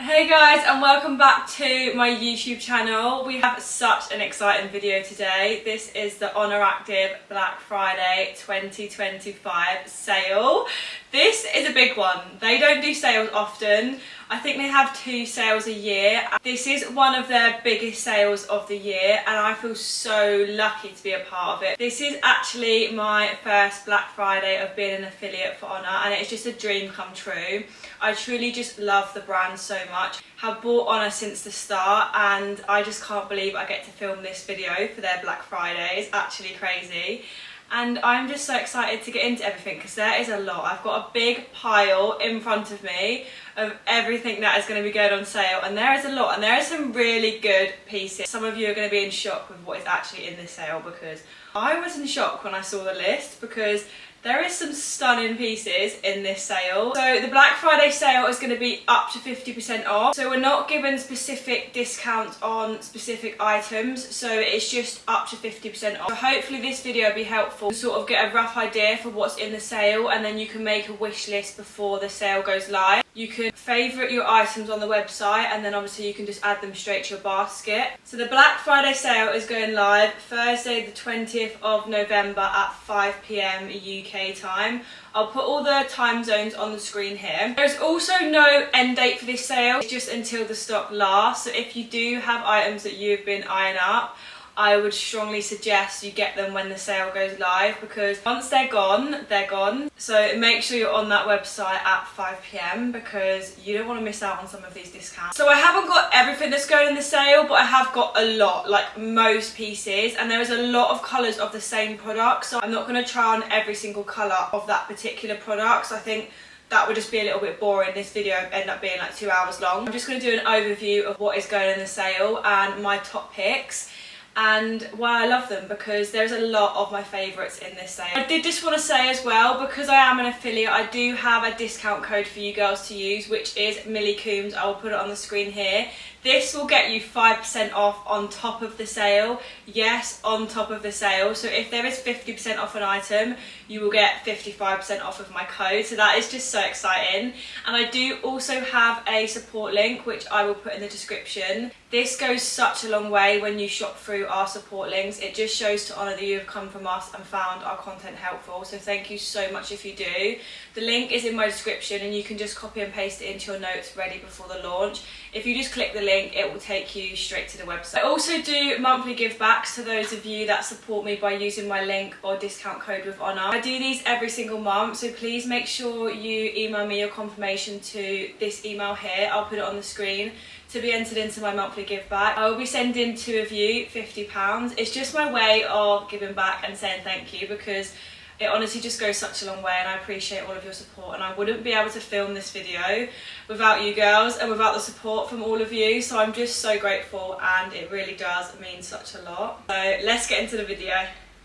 Hey guys, and welcome back to my YouTube channel. We have such an exciting video today. This is the Oner Active Black Friday 2025 sale. This is a big one. They don't do sales often. I think they have 2 sales a year. This is one of their biggest sales of the year and I feel so lucky to be a part of it. This is actually my first Black Friday of being an affiliate for Oner and it's just a dream come true. I truly just love the brand so much. Have bought Oner since the start and I just can't believe I get to film this video for their Black Friday. It's actually crazy. And I'm just so excited to get into everything because there is a lot. I've got a big pile in front of me of everything that is going to be going on sale, and there is a lot, and there are some really good pieces. Some of you are going to be in shock with what is actually in this sale because I was in shock when I saw the list because there is some stunning pieces in this sale. So the Black Friday sale is going to be up to 50% off. So we're not given specific discounts on specific items. So it's just up to 50% off. So hopefully this video will be helpful to sort of get a rough idea for what's in the sale, and then you can make a wish list before the sale goes live. You can favourite your items on the website and then obviously you can just add them straight to your basket. So the Black Friday sale is going live Thursday the 20th of November at 5 PM UK time. I'll put all the time zones on the screen here. There's also no end date for this sale, it's just until the stock lasts. So if you do have items that you've been eyeing up, I would strongly suggest you get them when the sale goes live because once they're gone, they're gone. So make sure you're on that website at 5 PM because you don't want to miss out on some of these discounts. So I haven't got everything that's going in the sale, but I have got a lot, like most pieces, and there is a lot of colours of the same product. So I'm not going to try on every single colour of that particular product. So I think that would just be a little bit boring. This video would end up being like 2 hours long. I'm just going to do an overview of what is going in the sale and my top picks and why I love them because there's a lot of my favourites in this sale. I did just want to say as well, because I am an affiliate, I do have a discount code for you girls to use, which is MILLIECOOMBES. I will put it on the screen here. This will get you 5% off on top of the sale. Yes, on top of the sale. So if there is 50% off an item, you will get 55% off of my code. So that is just so exciting. And I do also have a support link, which I will put in the description. This goes such a long way when you shop through our support links. It just shows to Oner that you have come from us and found our content helpful. So thank you so much if you do. The link is in my description and you can just copy and paste it into your notes ready before the launch. If you just click the link, it will take you straight to the website. I also do monthly give backs to those of you that support me by using my link or discount code with Oner. I do these every single month, so please make sure you email me your confirmation to this email here. I'll put it on the screen to be entered into my monthly give back. I will be sending 2 of you £50. It's just my way of giving back and saying thank you because it honestly just goes such a long way and I appreciate all of your support, and I wouldn't be able to film this video without you girls and without the support from all of you, so I'm just so grateful and it really does mean such a lot. So let's get into the video.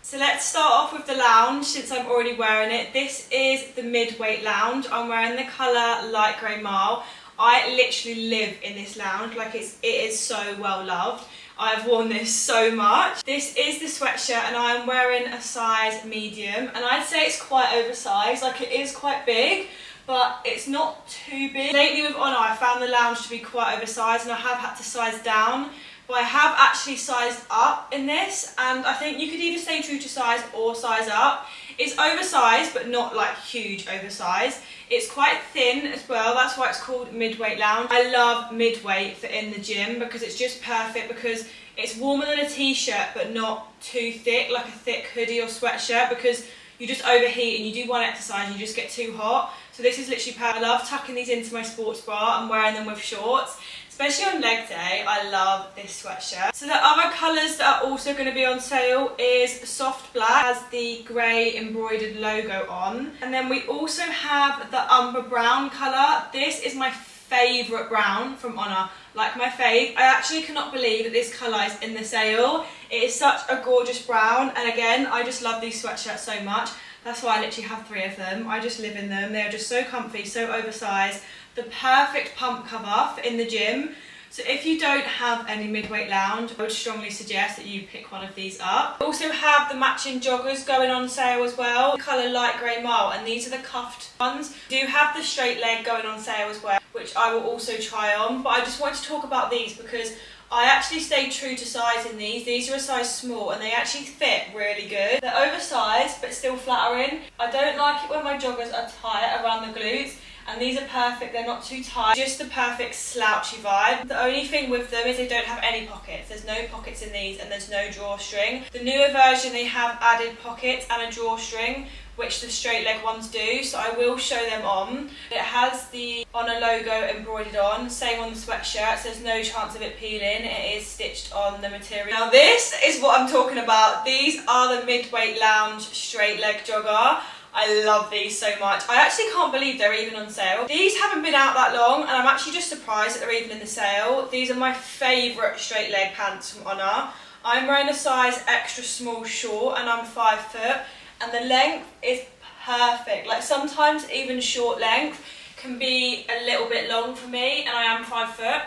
So let's start off with the lounge since I'm already wearing it. This is the mid-weight lounge. I'm wearing the colour light grey marl. I literally live in this lounge, like it is so well loved. I've worn this so much. This is the sweatshirt and I'm wearing a size medium and I'd say it's quite oversized, like it is quite big but it's not too big. Lately with Oner I found the lounge to be quite oversized and I have had to size down, but I have actually sized up in this and I think you could either stay true to size or size up. It's oversized but not like huge oversized. It's quite thin as well, that's why it's called mid-weight lounge. I love mid-weight for in the gym because it's just perfect because it's warmer than a t-shirt but not too thick, like a thick hoodie or sweatshirt, because you just overheat and you do one exercise and you just get too hot. So this is literally perfect. I love tucking these into my sports bra and wearing them with shorts. Especially on leg day, I love this sweatshirt. So the other colours that are also going to be on sale is soft black, has the grey embroidered logo on. And then we also have the umber brown colour. This is my favourite brown from Oner, like my fave. I actually cannot believe that this colour is in the sale. It is such a gorgeous brown, and again, I just love these sweatshirts so much. That's why I literally have 3 of them. I just live in them. They're just so comfy, so oversized. The perfect pump cover for in the gym So if you don't have any mid-weight lounge, I would strongly suggest that you pick one of these up. We also have the matching joggers going on sale as well, colour light grey marl, and these are the cuffed ones. We do have the straight leg going on sale as well, which I will also try on, but I just wanted to talk about these because I actually stayed true to size in these. These are a size small and they actually fit really good. They're oversized but still flattering. I don't like it when my joggers are tight around the glutes, and these are perfect. They're not too tight, just the perfect slouchy vibe. The only thing with them is they don't have any pockets. There's no pockets in these and there's no drawstring. The newer version, they have added pockets and a drawstring, which the straight leg ones do, so I will show them on. It has the Oner logo embroidered on, same on the sweatshirt, so there's no chance of it peeling. It is stitched on the material. Now this is what I'm talking about. These are the mid-weight lounge straight leg jogger. I love these so much. I actually can't believe they're even on sale. These haven't been out that long and I'm actually just surprised that they're even in the sale. These are my favourite straight leg pants from Oner. I'm wearing a size extra small short and I'm 5 foot. And the length is perfect. Like sometimes even short length can be a little bit long for me, and I am 5 foot,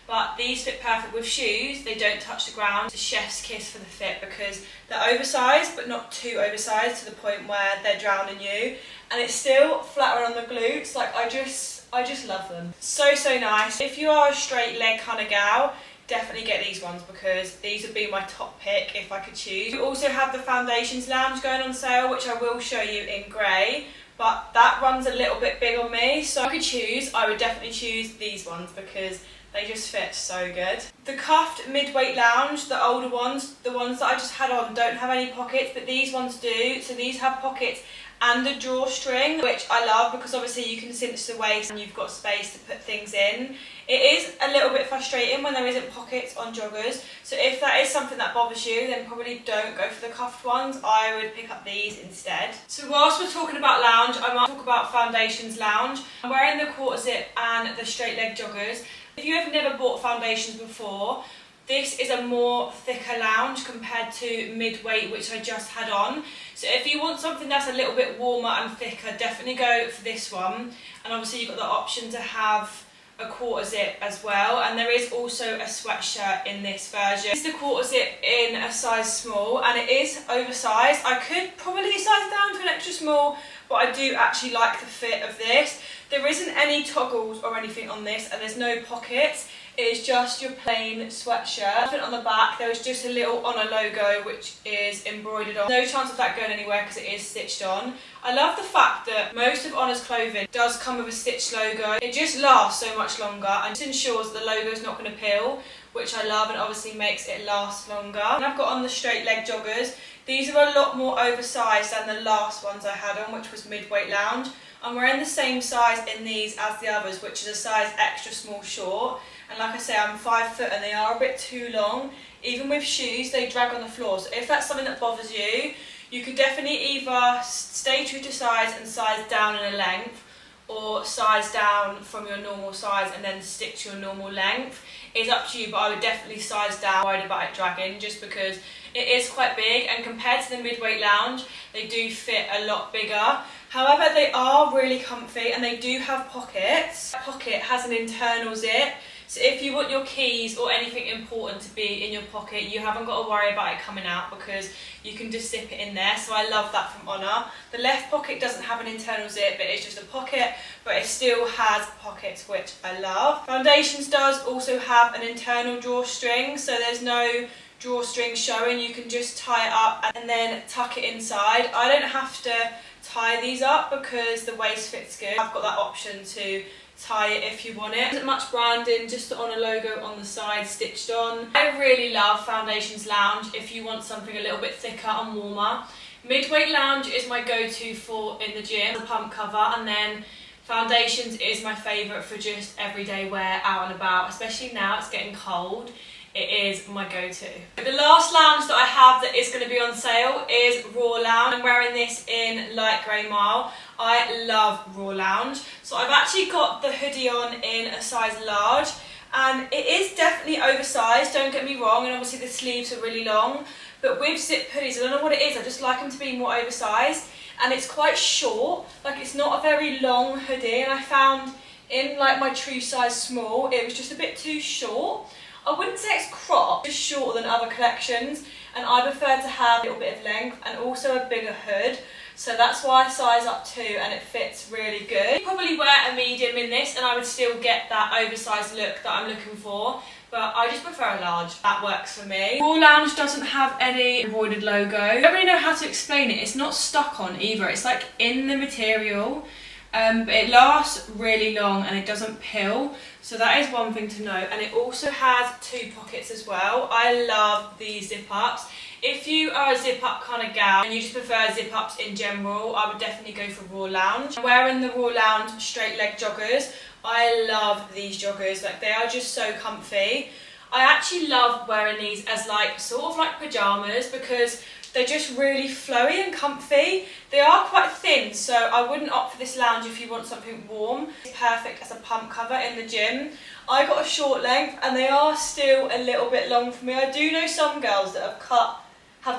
but these fit perfect with shoes. They don't touch the ground. It's a chef's kiss for the fit because they're oversized, but not too oversized to the point where they're drowning you. And it's still flatter on the glutes. Like I just love them. So nice. If you are a straight leg kind of gal, definitely get these ones because these would be my top pick if I could choose. We also have the Foundations Lounge going on sale, which I will show you in grey, but that runs a little bit big on me, so if I could choose, I would definitely choose these ones because they just fit so good. The cuffed mid-weight lounge, the older ones, the ones that I just had on, don't have any pockets, but these ones do. So these have pockets and a drawstring, which I love because obviously you can cinch the waist and you've got space to put things in. It is a little bit frustrating when there isn't pockets on joggers, so if that is something that bothers you, then probably don't go for the cuffed ones. I would pick up these instead. So whilst we're talking about lounge, I might talk about Foundations Lounge. I'm wearing the quarter zip and the straight leg joggers. If you have never bought Foundations before, this is a more thicker lounge compared to mid-weight, which I just had on. So if you want something that's a little bit warmer and thicker, definitely go for this one. And obviously you've got the option to have a quarter zip as well, and there is also a sweatshirt in this version. This is the quarter zip in a size small and it is oversized. I could probably size down to an extra small, but I do actually like the fit of this. There isn't any toggles or anything on this and there's no pockets. It is just your plain sweatshirt. On the back there was just a little Oner logo which is embroidered on. No chance of that going anywhere because it is stitched on. I love the fact that most of Oner's clothing does come with a stitched logo. It just lasts so much longer and just ensures that the logo is not going to peel, which I love, and obviously makes it last longer. And I've got on the straight leg joggers. These are a lot more oversized than the last ones I had on, which was mid-weight lounge. I'm wearing the same size in these as the others, which is a size extra small short. And like I say, I'm 5 foot and they are a bit too long. Even with shoes, they drag on the floor. So if that's something that bothers you, you could definitely either stay true to size and size down in a length, or size down from your normal size and then stick to your normal length. It's up to you, but I would definitely size down. Worried about it dragging just because it is quite big, and compared to the mid-weight lounge, they do fit a lot bigger. However, they are really comfy and they do have pockets. That pocket has an internal zip, so if you want your keys or anything important to be in your pocket, you haven't got to worry about it coming out because you can just zip it in there. So I love that from Oner. The left pocket doesn't have an internal zip, it's just a pocket, but it still has pockets, which I love. Foundations does also have an internal drawstring, so there's no drawstring showing. You can just tie it up and then tuck it inside. I don't have to tie these up because the waist fits good. I've got that option to tie it if you want it. There isn't much branding, just the Oner logo on the side stitched on. I really love Foundations Lounge if you want something a little bit thicker and warmer. Mid-weight lounge is my go-to for in the gym, the pump cover, and then Foundations is my favourite for just everyday wear out and about, especially now it's getting cold. It is my go-to. The last lounge that I have that is going to be on sale is Raw Lounge. I'm wearing this in light grey marl. I love Raw Lounge. So I've actually got the hoodie on in a size large, and it is definitely oversized, don't get me wrong, and obviously the sleeves are really long, but with zip hoodies, I don't know what it is, I just like them to be more oversized, and it's quite short, like it's not a very long hoodie, and I found in like my true size small, it was just a bit too short. I wouldn't say it's cropped, just shorter than other collections, and I prefer to have a little bit of length and also a bigger hood. So that's why I size up 2 and it fits really good. I'd probably wear a medium in this and I would still get that oversized look that I'm looking for, but I just prefer a large. That works for me. Raw Lounge doesn't have any embroidered logo. I don't really know how to explain it. It's not stuck on either. It's like in the material, but it lasts really long and it doesn't pill. So that is one thing to note. And it also has 2 pockets as well. I love these zip ups. If you are a zip up kind of gal and you just prefer zip ups in general, I would definitely go for Raw Lounge. I'm wearing the Raw Lounge straight leg joggers. I love these joggers, like they are just so comfy. I actually love wearing these as like sort of like pyjamas because they're just really flowy and comfy. They are quite thin, so I wouldn't opt for this lounge if you want something warm. It's perfect as a pump cover in the gym. I got a short length and they are still a little bit long for me. I do know some girls that have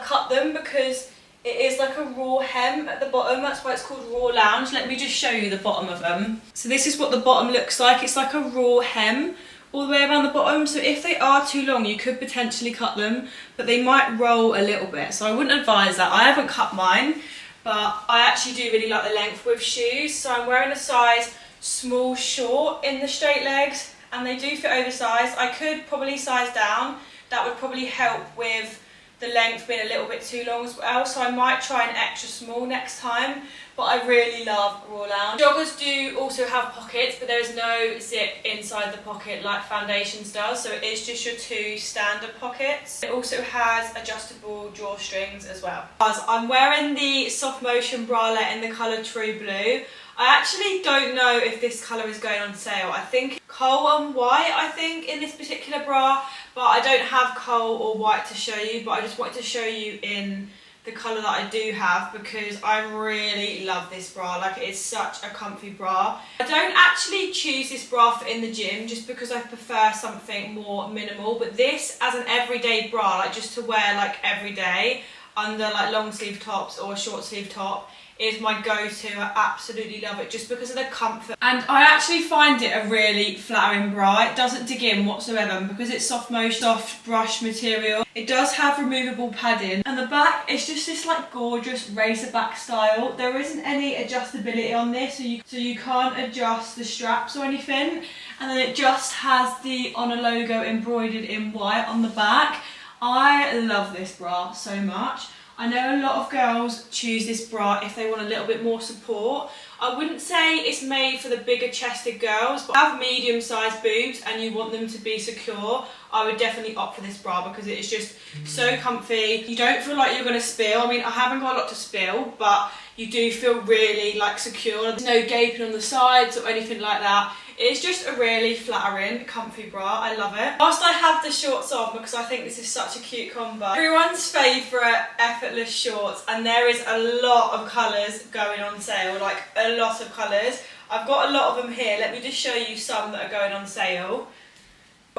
cut them because it is like a raw hem at the bottom. That's why it's called Raw Lounge. Let me just show you the bottom of them. So this is what the bottom looks like. It's like a raw hem all the way around the bottom. So if they are too long, you could potentially cut them, but they might roll a little bit. So I wouldn't advise that. I haven't cut mine, but I actually do really like the length with shoes. So I'm wearing a size small short in the straight legs and they do fit oversized. I could probably size down. That would probably help with the length being a little bit too long as well, so I might try an extra small next time, but I really love Raw Lounge. Joggers do also have pockets, but there is no zip inside the pocket like Foundations does, so it is just your 2 standard pockets. It also has adjustable drawstrings as well. I'm wearing the Soft Motion bralette in the colour True Blue. I actually don't know if this colour is going on sale. I think coal and white, I think, in this particular bra, but I don't have coal or white to show you, but I just wanted to show you in the colour that I do have because I really love this bra. Like, it is such a comfy bra. I don't actually choose this bra for in the gym just because I prefer something more minimal, but this as an everyday bra, like just to wear like every day under like long sleeve tops or a short sleeve top, is my go-to. I absolutely love it just because of the comfort. And I actually find it a really flattering bra. It doesn't dig in whatsoever, and because it's soft motion, soft brush material, it does have removable padding. And the back is just this like gorgeous racer back style. There isn't any adjustability on this, so you can't adjust the straps or anything. And then it just has the Oner logo embroidered in white on the back. I love this bra so much. I know a lot of girls choose this bra if they want a little bit more support. I wouldn't say it's made for the bigger chested girls, but if you have medium sized boobs and you want them to be secure, I would definitely opt for this bra because it is just so comfy. You don't feel like you're going to spill. I mean, I haven't got a lot to spill, but you do feel really like secure. There's no gaping on the sides or anything like that. It's just a really flattering, comfy bra. I love it. Whilst I have the shorts on, because I think this is such a cute combo, everyone's favourite effortless shorts, and there is a lot of colours going on sale, like a lot of colours. I've got a lot of them here. Let me just show you some that are going on sale.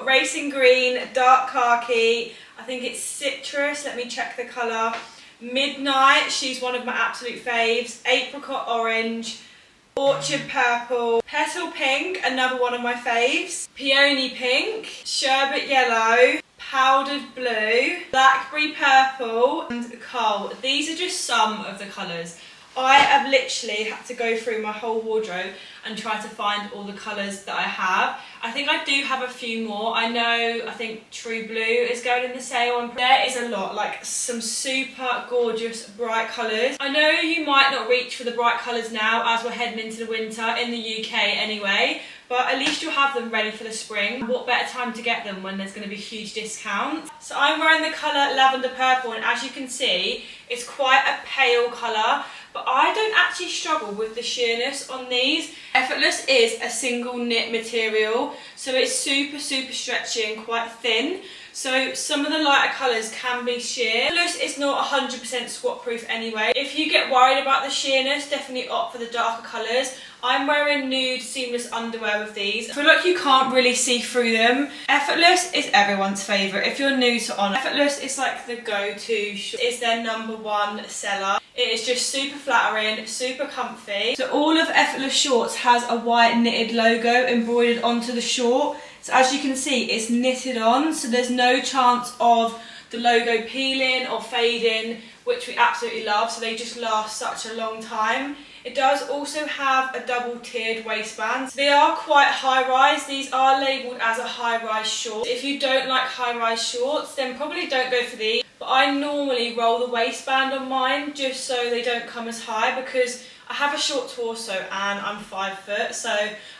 Racing green, dark khaki, I think it's citrus, let me check the colour. Midnight, she's one of my absolute faves. Apricot orange, orchard purple, petal pink, another one of my faves. Peony pink, sherbet yellow, powdered blue, blackberry purple, and coal. These are just some of the colours. I have literally had to go through my whole wardrobe and try to find all the colours that I have. I think I do have a few more. I think True Blue is going in the sale, and there is a lot, like some super gorgeous bright colours. I know you might not reach for the bright colours now as we're heading into the winter in the UK anyway, but at least you'll have them ready for the spring. What better time to get them when there's going to be huge discounts. So I'm wearing the colour Lavender Purple, and as you can see, it's quite a pale colour, but I don't actually struggle with the sheerness on these. Effortless is a single knit material, so it's super stretchy and quite thin. So some of the lighter colours can be sheer. Effortless is not 100% squat proof anyway. If you get worried about the sheerness, definitely opt for the darker colours. I'm wearing nude seamless underwear with these. I feel like you can't really see through them. Effortless is everyone's favourite. If you're new to Oner, Effortless is like the go-to. It's their #1 seller. It is just super flattering, super comfy. So all of Effortless shorts has a white knitted logo embroidered onto the short. So as you can see, it's knitted on, so there's no chance of the logo peeling or fading, which we absolutely love, so they just last such a long time. It does also have a double tiered waistband. They are quite high rise. These are labelled as a high rise short. If you don't like high rise shorts, then probably don't go for these. But I normally roll the waistband on mine just so they don't come as high, because I have a short torso and I'm 5 foot, so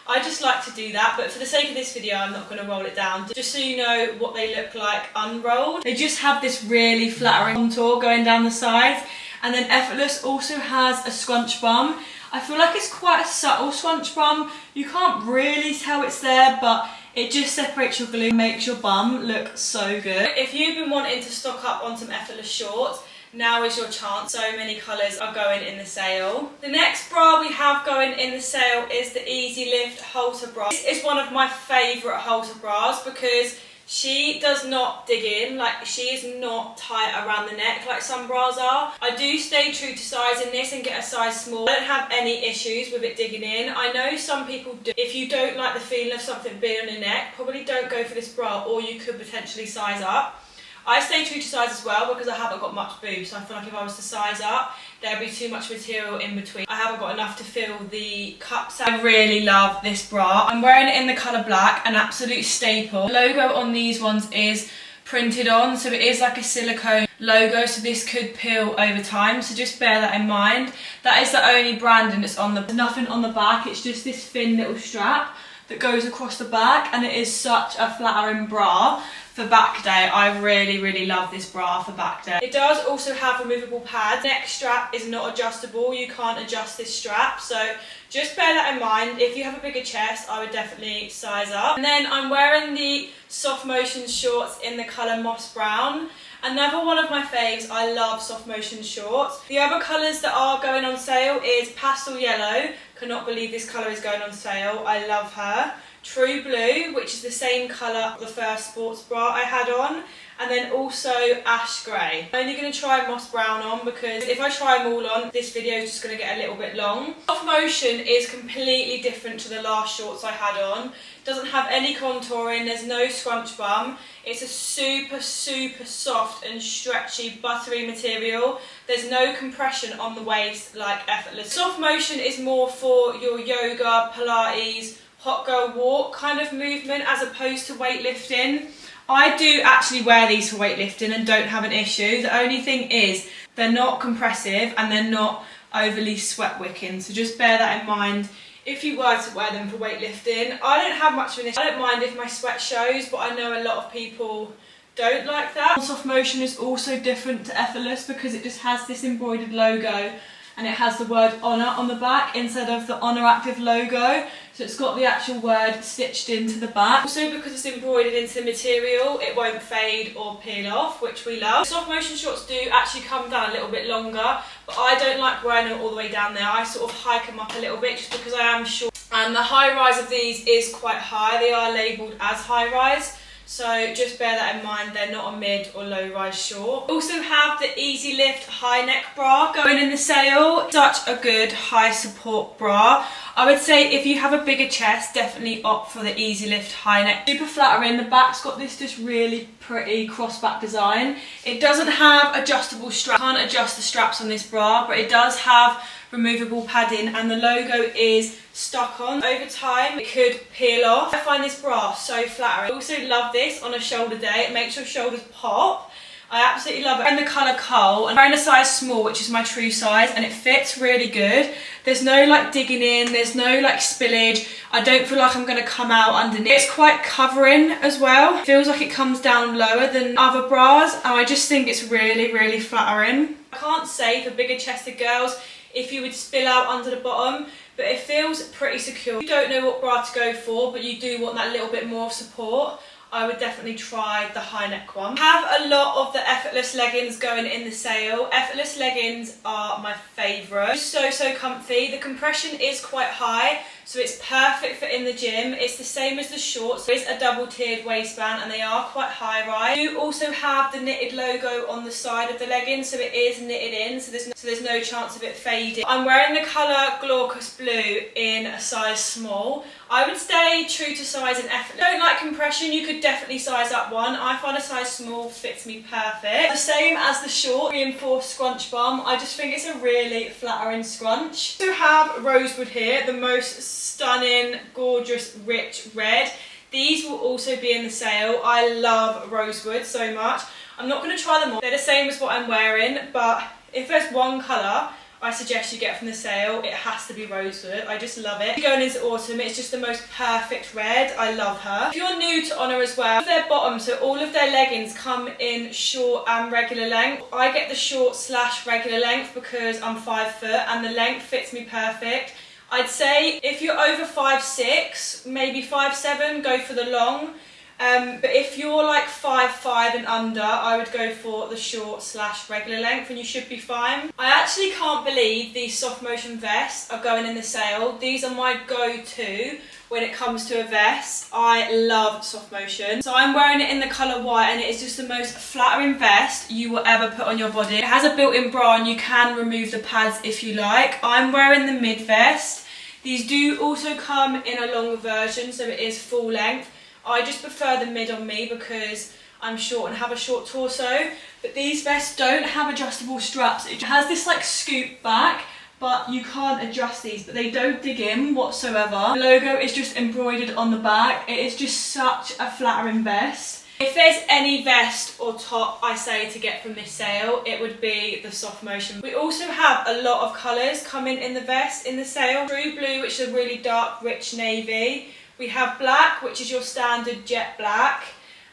I just like to do that. But for the sake of this video, I'm not going to roll it down, just so you know what they look like unrolled. They just have this really flattering contour going down the sides. And then Effortless also has a scrunch bum. I feel like it's quite a subtle scrunch bum. You can't really tell it's there, but it just separates your glute, makes your bum look so good. If you've been wanting to stock up on some Effortless shorts, now is your chance. So many colours are going in the sale. The next bra we have going in the sale is the Easy Lift halter bra. This is one of my favourite halter bras because she does not dig in, like she is not tight around the neck like some bras are. I do stay true to size in this and get a size small. I don't have any issues with it digging in. I know some people do. If you don't like the feeling of something being on your neck, probably don't go for this bra, or you could potentially size up. I stay true to size as well because I haven't got much boobs, so I feel like if I was to size up, there'd be too much material in between. I haven't got enough to fill the cups. I really love this bra. I'm wearing it in the colour black, an absolute staple. The logo on these ones is printed on, so it is like a silicone logo, so this could peel over time, so just bear that in mind. That is the only branding that's on there's nothing on the back, it's just this thin little strap that goes across the back, and it is such a flattering bra for back day. I really love this bra for back day. It does also have removable pads. Neck strap is not adjustable. You can't adjust this strap, so just bear that in mind. If you have a bigger chest, I would definitely size up. And then I'm wearing the Soft Motion shorts in the colour Moss Brown. Another one of my faves. I love Soft Motion shorts. The other colours that are going on sale is Pastel Yellow. Cannot believe this colour is going on sale. I love her. True Blue, which is the same colour the first sports bra I had on, and then also Ash Grey. I'm only going to try Moss Brown on because if I try them all on, this video is just going to get a little bit long. Soft Motion is completely different to the last shorts I had on. It doesn't have any contouring, there's no scrunch bum. It's a super soft and stretchy buttery material. There's no compression on the waist like Effortless. Soft Motion is more for your yoga, Pilates, hot girl walk kind of movement as opposed to weightlifting. I do actually wear these for weightlifting and don't have an issue. The only thing is they're not compressive and they're not overly sweat wicking, so just bear that in mind if you were to wear them for weightlifting. I don't have much of an issue. I don't mind if my sweat shows, but I know a lot of people don't like that. Soft Motion is also different to Effortless because it just has this embroidered logo and it has the word Oner on the back instead of the Oner Active logo. So it's got the actual word stitched into the back. Also because it's embroidered into the material, it won't fade or peel off, which we love. Soft Motion shorts do actually come down a little bit longer, but I don't like wearing them all the way down there. I sort of hike them up a little bit just because I am short. And the high rise of these is quite high. They are labelled as high rise. So just bear that in mind, they're not a mid or low rise short. Also have the Easy Lift high neck bra going in the sale. Such a good high support bra. I would say if you have a bigger chest, definitely opt for the Easy Lift high neck. Super flattering. The back's got this just really pretty crossback design. It doesn't have adjustable straps. Can't adjust the straps on this bra, but it does have removable padding and the logo is stuck on. Over time it could peel off. I find this bra so flattering. I also love this on a shoulder day. It makes your shoulders pop. I absolutely love it. I'm in the colour Coal and I'm wearing a size small, which is my true size, and it fits really good. There's no like digging in, there's no like spillage. I don't feel like I'm going to come out underneath. It's quite covering as well. It feels like it comes down lower than other bras and I just think it's really flattering. I can't say for bigger chested girls if you would spill out under the bottom, but it feels pretty secure. You don't know what bra to go for, but you do want that little bit more support. I would definitely try the high neck one. I have a lot of the Effortless leggings going in the sale. Effortless leggings are my favourite. So comfy. The compression is quite high, so it's perfect for in the gym. It's the same as the shorts. So it's a double tiered waistband and they are quite high rise. You also have the knitted logo on the side of the leggings, so it is knitted in, so there's no chance of it fading. I'm wearing the colour Glaucous Blue in a size small. I would stay true to size in Effortless. If you don't like compression, you could definitely size up one. I find a size small fits me perfect. The same as the short reinforced scrunch bum. I just think it's a really flattering scrunch. We also have Rosewood here, the most stunning, gorgeous, rich red. These will also be in the sale. I love Rosewood so much. I'm not going to try them on. They're the same as what I'm wearing, but if there's one colour I suggest you get from the sale, it has to be Rosewood. I just love it. Going into autumn, it's just the most perfect red. I love her. If you're new to Oner as well, their bottom, so all of their leggings come in short and regular length. I get the short / regular length because I'm 5 foot and the length fits me perfect. I'd say if you're over 5'6", maybe 5'7", go for the long. But if you're like 5'5" and under, I would go for the short / regular length and you should be fine. I actually can't believe these soft motion vests are going in the sale. These are my go-to when it comes to a vest. I love soft motion. So I'm wearing it in the colour white and it is just the most flattering vest you will ever put on your body. It has a built-in bra and you can remove the pads if you like. I'm wearing the mid vest. These do also come in a longer version, so it is full length. I just prefer the mid on me because I'm short and have a short torso, but these vests don't have adjustable straps. It has this like scoop back, but you can't adjust these, but they don't dig in whatsoever. The logo is just embroidered on the back. It is just such a flattering vest. If there's any vest or top I say to get from this sale, it would be the soft motion. We also have a lot of colours coming in the vest in the sale. True blue, which is a really dark, rich navy. We have black, which is your standard jet black.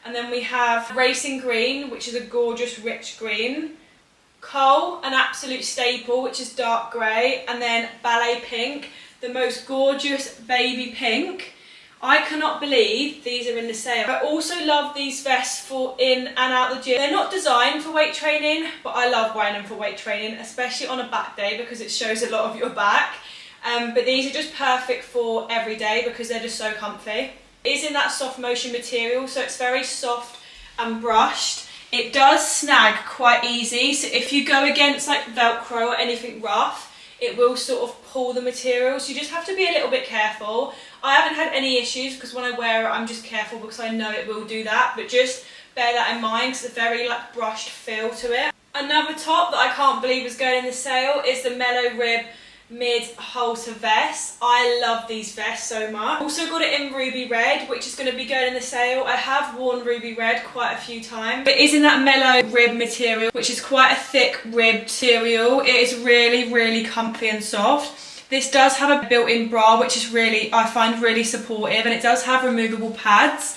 And then we have racing green, which is a gorgeous rich green. Coal, an absolute staple, which is dark grey. And then ballet pink, the most gorgeous baby pink. I cannot believe these are in the sale. I also love these vests for in and out the gym. They're not designed for weight training, but I love wearing them for weight training, especially on a back day because it shows a lot of your back. But these are just perfect for every day because they're just so comfy. It is in that soft motion material, so it's very soft and brushed. It does snag quite easy, so if you go against like Velcro or anything rough, it will sort of pull the material, so you just have to be a little bit careful. I haven't had any issues because when I wear it I'm just careful because I know it will do that, but just bear that in mind because it's a very like brushed feel to it. Another top that I can't believe is going in the sale is the Mellow Rib mid halter vest. I love these vests so much. Also got it in ruby red, which is going to be going in the sale. I have worn ruby red quite a few times. It is in that mellow rib material, which is quite a thick rib material. It is really comfy and soft. This does have a built-in bra, which is really, I find really supportive, and it does have removable pads.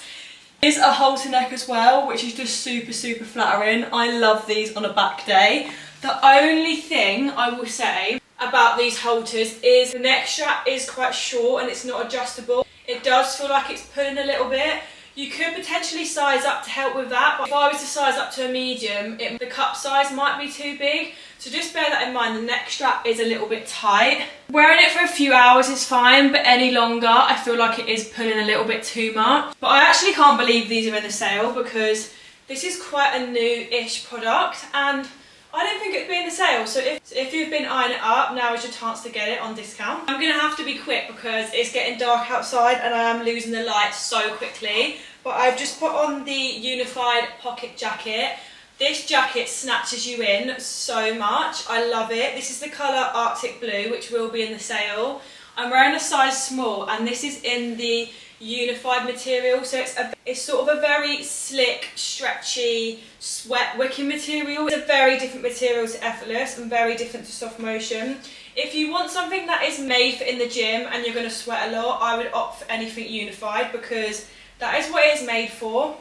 It is a halter neck as well, which is just super flattering. I love these on a back day. The only thing I will say about these halters is the neck strap is quite short and it's not adjustable. It does feel like it's pulling a little bit. You could potentially size up to help with that, but if I was to size up to a medium, the cup size might be too big. So just bear that in mind, the neck strap is a little bit tight. Wearing it for a few hours is fine, but any longer I feel like it is pulling a little bit too much. But I actually can't believe these are in the sale because this is quite a new-ish product and I don't think it'd be in the sale, so if you've been eyeing it up, now is your chance to get it on discount. I'm going to have to be quick because it's getting dark outside and I am losing the light so quickly. But I've just put on the unified pocket jacket. This jacket snatches you in so much. I love it. This is the colour Arctic Blue, which will be in the sale. I'm wearing a size small and this is in the unified material, so it's sort of a very slick, stretchy, sweat wicking material. It's a very different material to Effortless and very different to soft motion. If you want something that is made for in the gym and you're going to sweat a lot, I would opt for anything unified because that is what it is made for.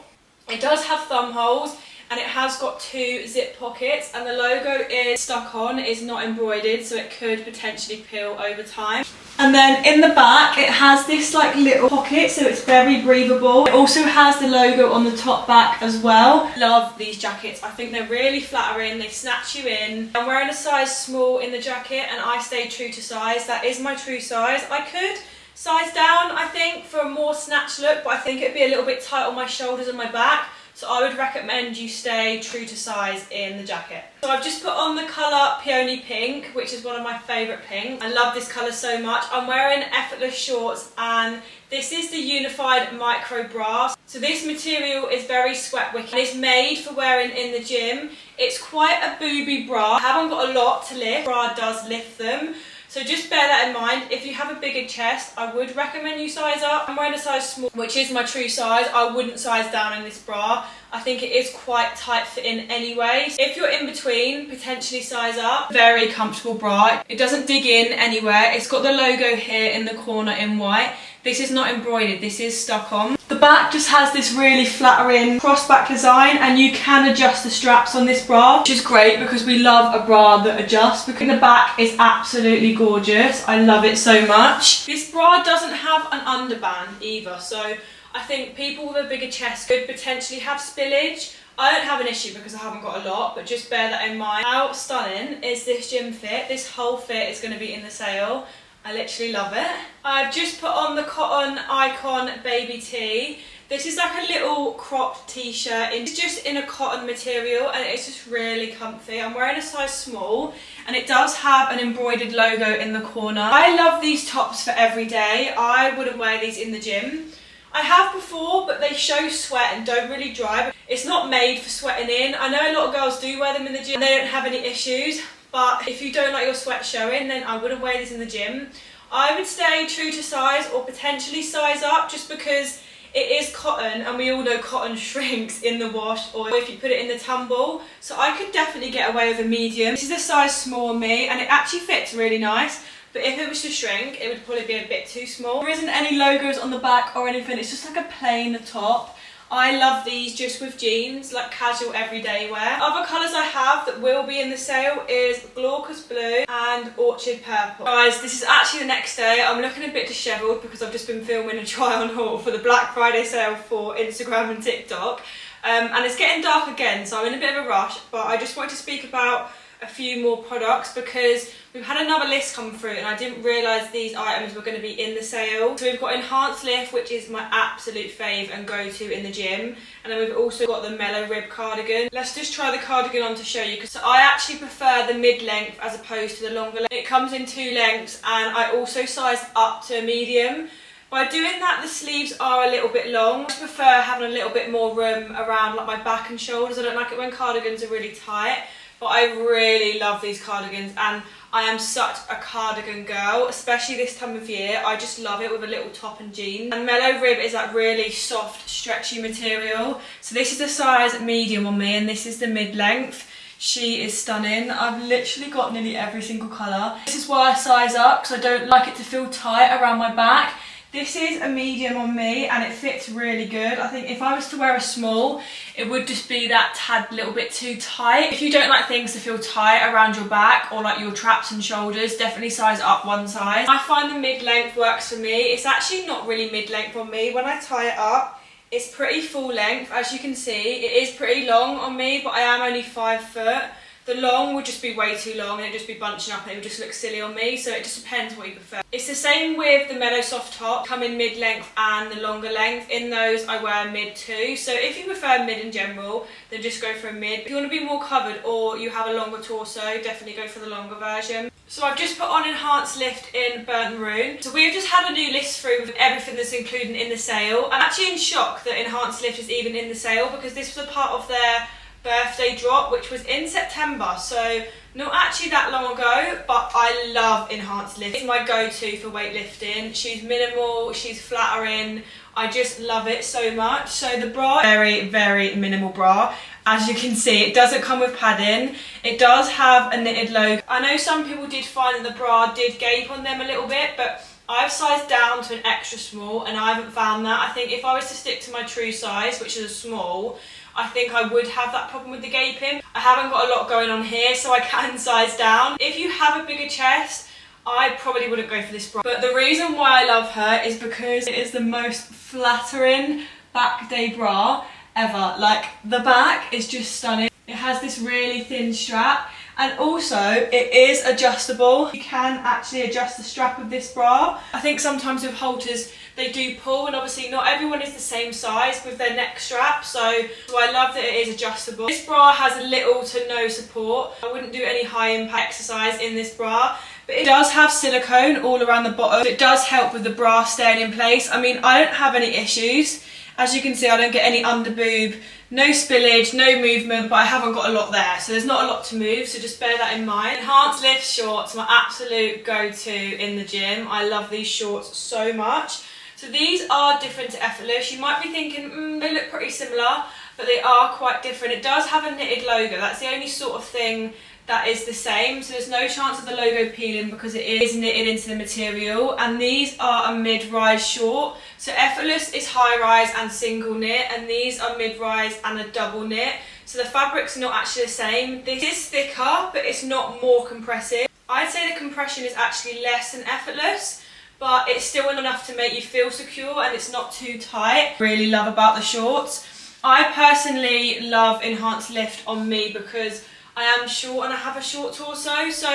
It does have thumb holes and it has got 2 zip pockets and the logo is stuck on, it is not embroidered, so it could potentially peel over time. And then in the back, it has this like little pocket, so it's very breathable. It also has the logo on the top back as well. Love these jackets. I think they're really flattering. They snatch you in. I'm wearing a size small in the jacket and I stay true to size. That is my true size. I could size down, I think, for a more snatched look, but I think it'd be a little bit tight on my shoulders and my back. So I would recommend you stay true to size in the jacket. So I've just put on the colour Peony Pink, which is one of my favourite pinks. I love this colour so much. I'm wearing Effortless shorts and this is the Unified Micro Bra. So this material is very sweat wicking. It's made for wearing in the gym. It's quite a booby bra. I haven't got a lot to lift. The bra does lift them. So just bear that in mind. If you have a bigger chest, I would recommend you size up. I'm wearing a size small, which is my true size. I wouldn't size down in this bra. I think it is quite tight fitting anyway. If you're in between, potentially size up. Very comfortable bra. It doesn't dig in anywhere. It's got the logo here in the corner in white. This is not embroidered, this is stuck on. The back just has this really flattering crossback design and you can adjust the straps on this bra, which is great because we love a bra that adjusts. Because the back is absolutely gorgeous. I love it so much. This bra doesn't have an underband either, so I think people with a bigger chest could potentially have spillage. I don't have an issue because I haven't got a lot, but just bear that in mind. How stunning is this gym fit? This whole fit is going to be in the sale. I literally love it. I've just put on the Cotton Icon Baby Tee. This is like a little cropped t-shirt. It's just in a cotton material and it's just really comfy. I'm wearing a size small and it does have an embroidered logo in the corner. I love these tops for every day. I wouldn't wear these in the gym. I have before, but they show sweat and don't really dry. It's not made for sweating in. I know a lot of girls do wear them in the gym and they don't have any issues. But if you don't like your sweat showing, then I wouldn't wear this in the gym. I would stay true to size or potentially size up just because it is cotton and we all know cotton shrinks in the wash or if you put it in the tumble. So I could definitely get away with a medium. This is a size small on me and it actually fits really nice. But if it was to shrink, it would probably be a bit too small. There isn't any logos on the back or anything. It's just like a plain top. I love these just with jeans, like casual everyday wear. Other colours I have that will be in the sale is Glaucous Blue and Orchid Purple. Guys, this is actually the next day. I'm looking a bit dishevelled because I've just been filming a try on haul for the Black Friday sale for Instagram and TikTok. And it's getting dark again, so I'm in a bit of a rush, but I just wanted to speak about a few more products because we've had another list come through and I didn't realise these items were going to be in the sale. So we've got Enhanced Lift, which is my absolute fave and go-to in the gym, and then we've also got the Mellow Rib cardigan. Let's just try the cardigan on to show you. So I actually prefer the mid-length as opposed to the longer length. It comes in 2 lengths and I also sized up to a medium. By doing that, the sleeves are a little bit long. I just prefer having a little bit more room around like my back and shoulders. I don't like it when cardigans are really tight. But I really love these cardigans and I am such a cardigan girl, especially this time of year. I just love it with a little top and jeans. And Mellow Rib is that really soft, stretchy material. So this is the size medium on me and this is the mid-length. She is stunning. I've literally got nearly every single colour. This is why I size up because I don't like it to feel tight around my back. This is a medium on me and it fits really good. I think if I was to wear a small, it would just be that tad little bit too tight. If you don't like things to feel tight around your back or like your traps and shoulders, definitely size up one size. I find the mid-length works for me. It's actually not really mid-length on me. When I tie it up, it's pretty full length. As you can see, it is pretty long on me, but I am only 5 foot. The long would just be way too long and it'd just be bunching up and it would just look silly on me, so it just depends what you prefer. It's the same with the Mellow Soft Top, come in mid-length and the longer length. In those I wear mid too, so if you prefer mid in general, then just go for a mid. If you want to be more covered or you have a longer torso, definitely go for the longer version. So I've just put on Enhanced Lift in Burnt Maroon. So we've just had a new list through with everything that's included in the sale. I'm actually in shock that Enhanced Lift is even in the sale because this was a part of their birthday drop, which was in September, so not actually that long ago, but I love Enhanced Lift. It's my go-to for weightlifting. She's minimal, she's flattering, I just love it so much. So the bra, very, very minimal bra. As you can see, it doesn't come with padding. It does have a knitted logo. I know some people did find that the bra did gape on them a little bit, but I've sized down to an extra small and I haven't found that. I think if I was to stick to my true size, which is a small, I think I would have that problem with the gaping. I haven't got a lot going on here, so I can size down. If you have a bigger chest, I probably wouldn't go for this bra. But the reason why I love her is because it is the most flattering back day bra ever. Like, the back is just stunning. It has this really thin strap, and also it is adjustable. You can actually adjust the strap of this bra. I think sometimes with halters they do pull, and obviously not everyone is the same size with their neck strap, so I love that it is adjustable. This bra has little to no support. I wouldn't do any high impact exercise in this bra, but it does have silicone all around the bottom. It does help with the bra staying in place. I mean, I don't have any issues. As you can see, I don't get any under boob, no spillage, no movement, but I haven't got a lot there, so there's not a lot to move, so just bear that in mind. Enhanced Lift shorts, my absolute go-to in the gym. I love these shorts so much. So these are different to Effortless. You might be thinking, they look pretty similar, but they are quite different. It does have a knitted logo. That's the only sort of thing that is the same, so there's no chance of the logo peeling because it is knitted into the material. And these are a mid-rise short. So Effortless is high-rise and single knit, and these are mid-rise and a double knit. So the fabric's not actually the same. This is thicker, but it's not more compressive. I'd say the compression is actually less than Effortless, but it's still enough to make you feel secure and it's not too tight. Really love about the shorts. I personally love Enhanced Lift on me because I am short and I have a short torso, so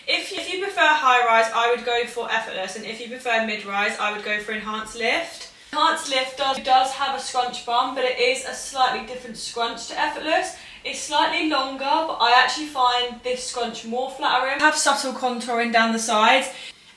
if you prefer high-rise, I would go for Effortless, and if you prefer mid-rise, I would go for Enhanced Lift. Enhanced Lift does have a scrunch bum, but it is a slightly different scrunch to Effortless. It's slightly longer, but I actually find this scrunch more flattering. I have subtle contouring down the sides,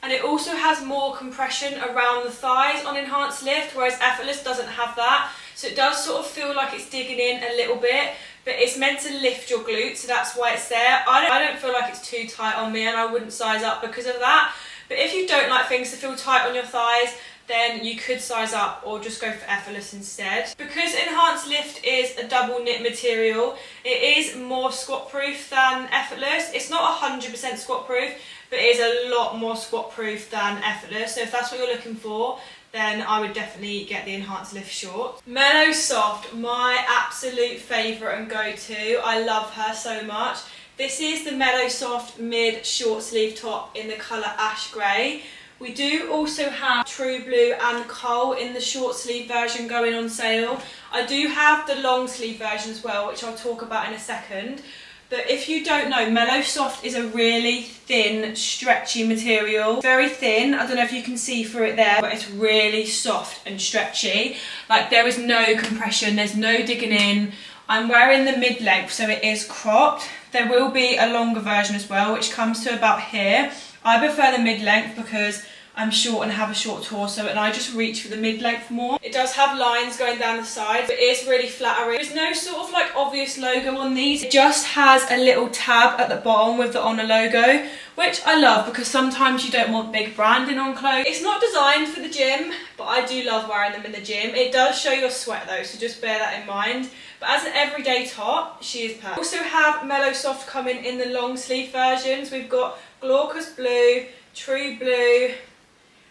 and it also has more compression around the thighs on Enhanced Lift, whereas Effortless doesn't have that. So it does sort of feel like it's digging in a little bit, but it's meant to lift your glutes, so that's why it's there. I don't feel like it's too tight on me, and I wouldn't size up because of that. But if you don't like things to feel tight on your thighs, then you could size up or just go for Effortless instead. Because Enhanced Lift is a double knit material, it is more squat proof than Effortless. It's not 100% squat proof, but it is a lot more squat proof than Effortless. So if that's what you're looking for, then I would definitely get the Enhanced Lift short. Mellow Soft, my absolute favourite and go-to. I love her so much. This is the Mellow Soft mid short sleeve top in the colour ash grey. We do also have True Blue and Coal in the short sleeve version going on sale. I do have the long sleeve version as well, which I'll talk about in a second. But if you don't know, Mellow Soft is a really thin, stretchy material. Very thin, I don't know if you can see through it there, but it's really soft and stretchy. Like, there is no compression, there's no digging in. I'm wearing the mid-length, so it is cropped. There will be a longer version as well, which comes to about here. I prefer the mid-length because I'm short and have a short torso, and I just reach for the mid-length more. It does have lines going down the sides, but it is really flattering. There's no sort of like obvious logo on these. It just has a little tab at the bottom with the Oner logo, which I love because sometimes you don't want big branding on clothes. It's not designed for the gym, but I do love wearing them in the gym. It does show your sweat though, so just bear that in mind. But as an everyday top, she is perfect. We also have Mellow Soft coming in the long sleeve versions. We've got Glaucous Blue, True Blue,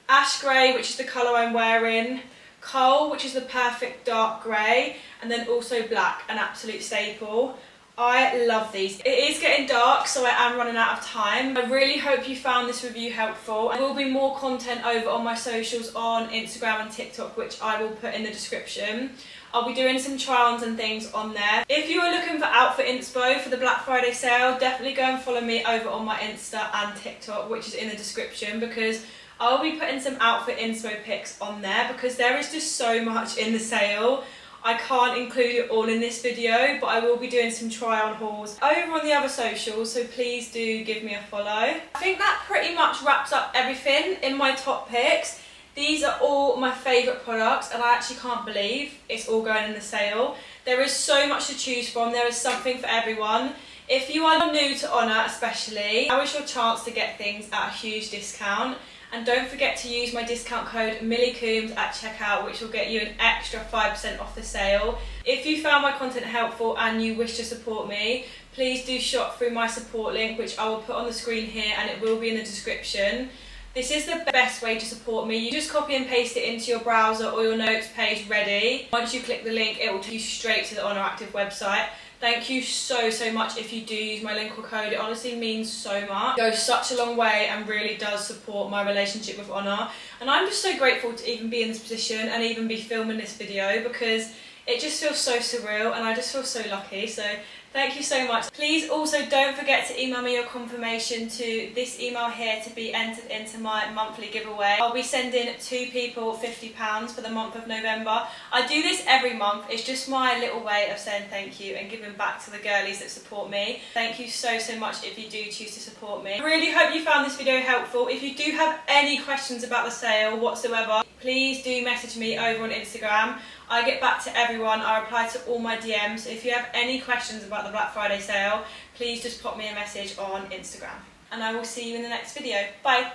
Ash Grey, which is the colour I'm wearing, Coal, which is the perfect dark grey, and then also Black, an absolute staple. I love these. It is getting dark, so I am running out of time. I really hope you found this review helpful. There will be more content over on my socials on Instagram and TikTok, which I will put in the description. I'll be doing some try-ons and things on there. If you are looking for outfit inspo for the Black Friday sale, definitely go and follow me over on my Insta and TikTok, which is in the description, because I'll be putting some outfit inspo pics on there because there is just so much in the sale. I can't include it all in this video, but I will be doing some try-on hauls over on the other socials, so please do give me a follow. I think that pretty much wraps up everything in my top picks. These are all my favourite products, and I actually can't believe it's all going in the sale. There is so much to choose from. There is something for everyone. If you are new to Oner especially, now is your chance to get things at a huge discount. And don't forget to use my discount code MILLIECOOMBES at checkout, which will get you an extra 5% off the sale. If you found my content helpful and you wish to support me, please do shop through my support link, which I will put on the screen here and it will be in the description. This is the best way to support me. You just copy and paste it into your browser or your notes page ready. Once you click the link, it will take you straight to the Oner Active website. Thank you so much if you do use my link or code. It honestly means so much. It goes such a long way and really does support my relationship with Oner. And I'm just so grateful to even be in this position and even be filming this video, because it just feels so surreal and I just feel so lucky. So thank you so much. Please also don't forget to email me your confirmation to this email here to be entered into my monthly giveaway. I'll be sending 2 people £50 for the month of November. I do this every month. It's just my little way of saying thank you and giving back to the girlies that support me. Thank you so much if you do choose to support me. I really hope you found this video helpful. If you do have any questions about the sale whatsoever, please do message me over on Instagram. I get back to everyone. I reply to all my DMs. If you have any questions about the Black Friday sale, please just pop me a message on Instagram. And I will see you in the next video. Bye.